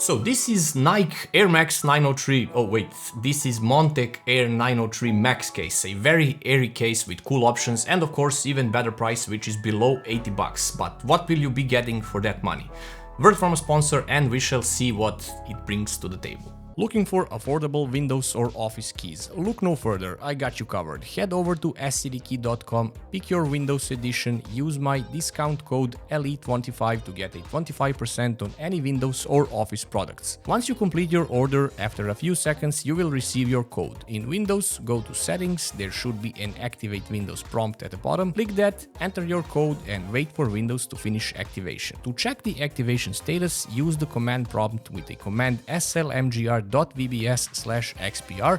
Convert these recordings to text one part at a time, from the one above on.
So this is Nike Air Max 903, oh wait, this is Montech AIR 903 Max case, a very airy case with cool options and of course even better price, which is below 80 bucks. But what will you be getting for that money? Word from a sponsor and we shall see what it brings to the table. Looking for affordable Windows or Office keys? Look no further, I got you covered. Head over to scdkey.com, pick your Windows edition, use my discount code LE25 to get a 25% on any Windows or Office products. Once you complete your order, after a few seconds you will receive your code. In Windows, go to Settings, there should be an Activate Windows prompt at the bottom. Click that, enter your code and wait for Windows to finish activation. To check the activation status, use the command prompt with the command slmgr.vbs/xpr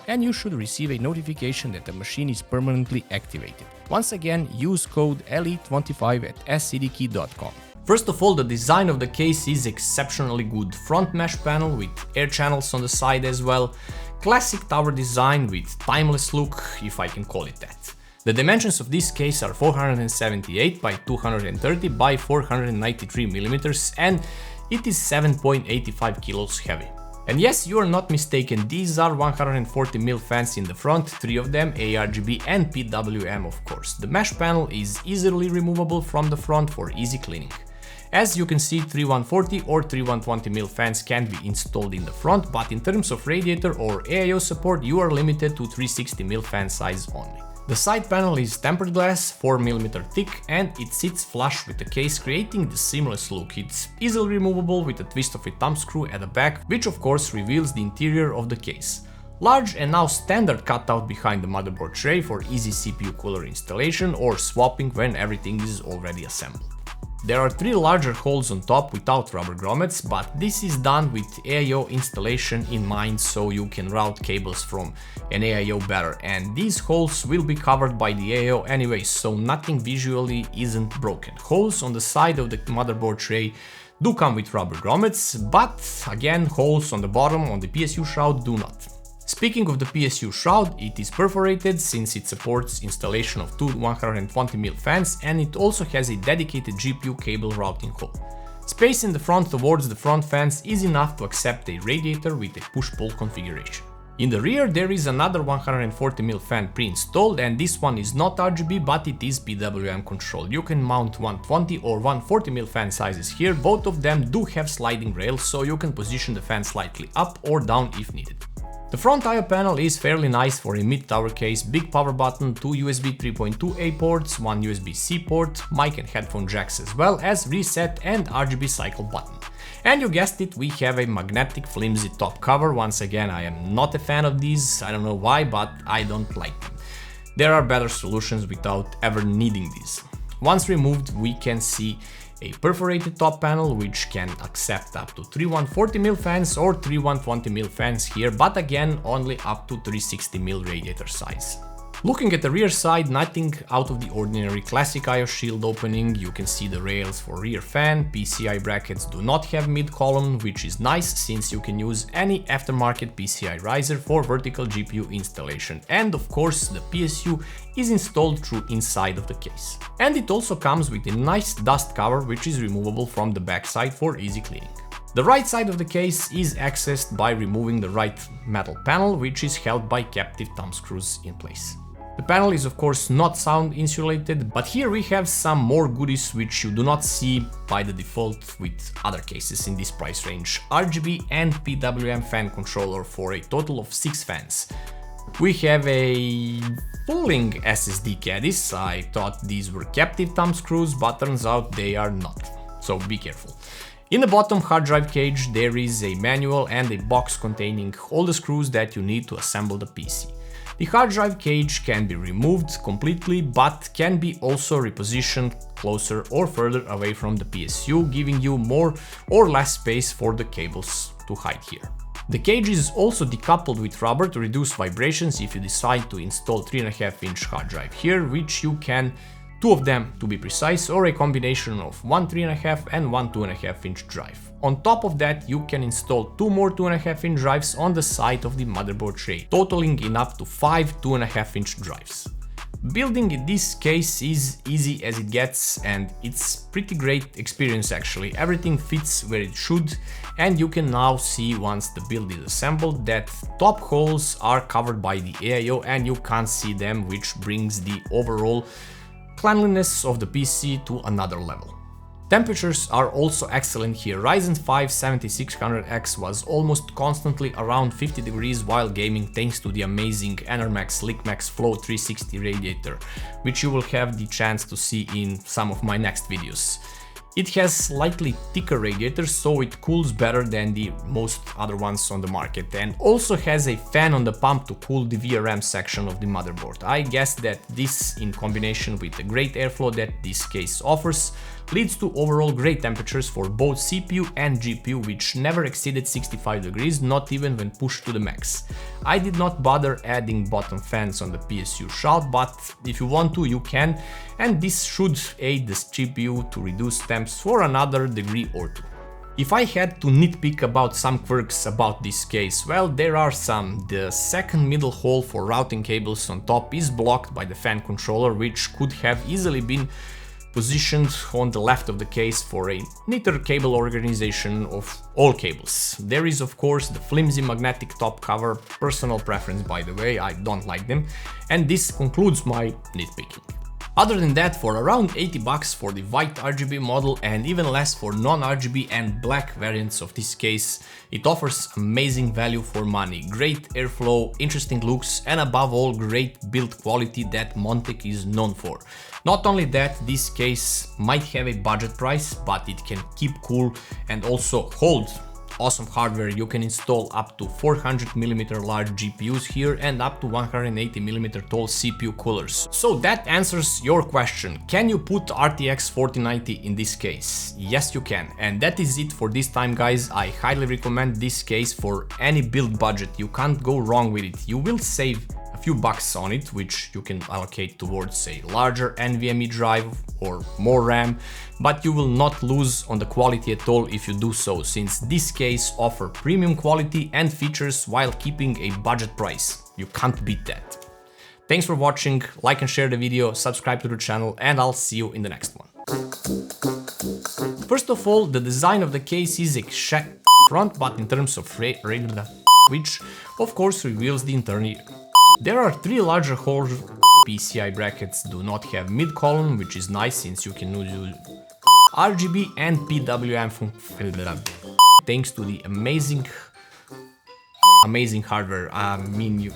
and you should receive a notification that the machine is permanently activated. Once again, use code LE25 at scdkey.com. First of all, the design of the case is exceptionally good. Front mesh panel with air channels on the side as well. Classic tower design with timeless look, if I can call it that. The dimensions of this case are 478 by 230 by 493 mm and it is 7.85 kilos heavy. And yes, you are not mistaken, these are 140mm fans in the front, 3 of them ARGB and PWM of course. The mesh panel is easily removable from the front for easy cleaning. As you can see, 3140 or 3120mm fans can be installed in the front, but in terms of radiator or AIO support you are limited to 360mm fan size only. The side panel is tempered glass, 4mm thick, and it sits flush with the case, creating the seamless look. It's easily removable with a twist of a thumb screw at the back, which of course reveals the interior of the case. Large and now standard cutout behind the motherboard tray for easy CPU cooler installation or swapping when everything is already assembled. There are 3 larger holes on top without rubber grommets, but this is done with AIO installation in mind, so you can route cables from an AIO better, and these holes will be covered by the AIO anyway, so nothing visually isn't broken. Holes on the side of the motherboard tray do come with rubber grommets, but again holes on the bottom on the PSU shroud do not. Speaking of the PSU shroud, it is perforated since it supports installation of 2 120mm fans and it also has a dedicated GPU cable routing hole. Space in the front towards the front fans is enough to accept a radiator with a push-pull configuration. In the rear there is another 140mm fan pre-installed and this one is not RGB but it is PWM controlled. You can mount 120 or 140mm fan sizes here, both of them do have sliding rails so you can position the fan slightly up or down if needed. The front I/O panel is fairly nice for a mid-tower case, big power button, 2 USB 3.2A ports, 1 USB-C port, mic and headphone jacks as well as reset and RGB cycle button. And you guessed it, we have a magnetic flimsy top cover. Once again, I am not a fan of these, I don't know why, but I don't like them. There are better solutions without ever needing these. Once removed, we can see a perforated top panel which can accept up to 3 140mm fans or 3 120mm fans here, but again only up to 360mm radiator size. Looking at the rear side, nothing out of the ordinary. Classic IO shield opening, you can see the rails for rear fan, PCI brackets do not have mid-column, which is nice since you can use any aftermarket PCI riser for vertical GPU installation, and of course the PSU is installed through inside of the case. And it also comes with a nice dust cover which is removable from the backside for easy cleaning. The right side of the case is accessed by removing the right metal panel which is held by captive thumb screws in place. The panel is of course not sound insulated, but here we have some more goodies which you do not see by the default with other cases in this price range. RGB and PWM fan controller for a total of 6 fans. We have a pulling SSD caddies. I thought these were captive thumb screws, but turns out they are not, so be careful. In the bottom hard drive cage there is a manual and a box containing all the screws that you need to assemble the PC. The hard drive cage can be removed completely, but can be also repositioned closer or further away from the PSU, giving you more or less space for the cables to hide here. The cage is also decoupled with rubber to reduce vibrations if you decide to install 3.5-inch hard drive here, which you can, 2 of them to be precise, or a combination of one 3.5 and one 2.5-inch drive. On top of that, you can install 2 more 2.5-inch drives on the side of the motherboard tray, totaling in up to 5 2.5-inch drives. Building in this case is easy as it gets, and it's pretty great experience actually. Everything fits where it should, and you can now see once the build is assembled that top holes are covered by the AIO and you can't see them, which brings the overall cleanliness of the PC to another level. Temperatures are also excellent here. Ryzen 5 7600X was almost constantly around 50 degrees while gaming thanks to the amazing Enermax LickMax Flow 360 radiator, which you will have the chance to see in some of my next videos. It has slightly thicker radiators, so it cools better than the most other ones on the market, and also has a fan on the pump to cool the VRM section of the motherboard. I guess that this, in combination with the great airflow that this case offers, leads to overall great temperatures for both CPU and GPU, which never exceeded 65 degrees, not even when pushed to the max. I did not bother adding bottom fans on the PSU shaft, but if you want to, you can, and this should aid the GPU to reduce temps for another degree or two. If I had to nitpick about some quirks about this case, well, there are some. The second middle hole for routing cables on top is blocked by the fan controller, which could have easily been positioned on the left of the case for a neater cable organization of all cables. There is of course the flimsy magnetic top cover, personal preference by the way, I don't like them, and this concludes my nitpicking. Other than that, for around 80 bucks for the white RGB model and even less for non-RGB and black variants of this case, it offers amazing value for money, great airflow, interesting looks, and above all great build quality that Montech is known for. Not only that, this case might have a budget price, but it can keep cool and also hold awesome hardware. You can install up to 400mm large GPUs here and up to 180mm tall CPU coolers. So that answers your question. Can you put RTX 4090 in this case? Yes, you can. And that is it for this time, guys. I highly recommend this case for any build budget. You can't go wrong with it. You will save a few bucks on it, which you can allocate towards a larger NVMe drive or more RAM, but you will not lose on the quality at all if you do so, since this case offers premium quality and features while keeping a budget price. You can't beat that. Thanks for watching, like and share the video, subscribe to the channel, and I'll see you in the next one. First of all, the design of the case is a front, but in terms of which of course reveals the interior. There are three larger holes. PCI brackets do not have mid-column, which is nice since you can use RGB and PWM thanks to the amazing hardware. I mean, you